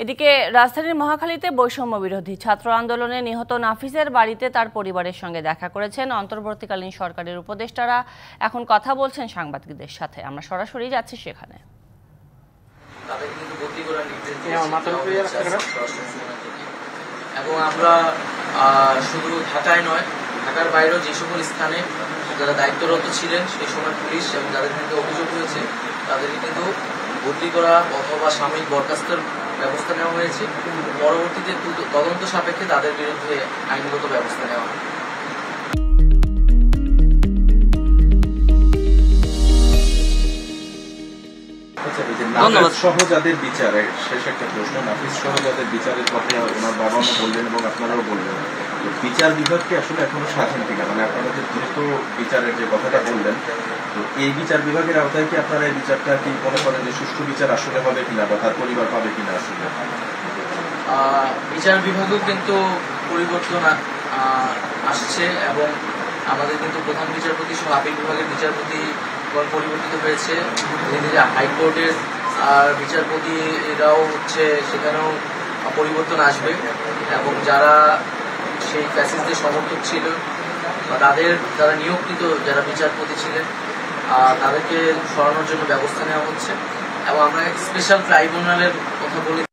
এদিকে রাজধানীর মহাখালীতে বৈষম্য বিরোধী ছাত্র আন্দোলনে নিহত নাফিসের বাড়িতে তার পরিবারের সঙ্গে দেখা করেছেন অন্তর্বর্তীকালীন সরকারের উপদেষ্টারা। এখন কথা বলছেন সাংবাদিকদের সাথে, আমরা সরাসরি যাচ্ছি সেখানে। এবং আমরা শুধু ঢাকায় নয়, ঢাকার বাইরেও যে সকল স্থানে যারা দায়িত্বরত ছিলেন সেই সময় পুলিশ এবং যাদের বিরুদ্ধে অভিযোগ হয়েছে তাদেরকে কিন্তু বদলি করা অথবা সাময়িক বরখাস্তের ব্যবস্থা নেওয়া হয়েছে। পরবর্তীতে তদন্ত সাপেক্ষে তাদের বিরুদ্ধে আইনগত ব্যবস্থা নেওয়া হয়। ধন্যবাদ। সহজাদের বিচারে শেষ একটা প্রশ্ন, নাফিস সহজাদের বিচারের কথা ওনার বাবা মা বললেন এবং আপনারাও বললেন, বিচার বিভাগকে আসলে এখনো স্বাধীন কিনা, মানে আপনারা যে দ্রুত বিচারের যে কথাটা বললেন, তো এই বিচার বিভাগের আওতায় কি আপনারা এই বিচারটা কি মনে করেন যে সুষ্ঠু বিচার আসলে হবে কিনা বা তার পরিবার পাবে কিনা? আসলে বিচার বিভাগও কিন্তু পরিবর্তন আসছে এবং আমাদের কিন্তু প্রধান বিচারপতি সহ আপিল বিভাগের বিচারপতি পরিবর্তিত হয়েছে। হাইকোর্টের বিচারপতিরাও হচ্ছে, সেখানেও পরিবর্তন আসবে এবং যারা সেই ফ্যাসিস্টদের সমর্থক ছিল বা তাদের যারা নিয়োগকৃত যারা বিচারপতি ছিলেন তাদেরকে সরানোর জন্য ব্যবস্থা নেওয়া হচ্ছে। এবং আমরা স্পেশাল ট্রাইব্যুনালের কথা বলেছি।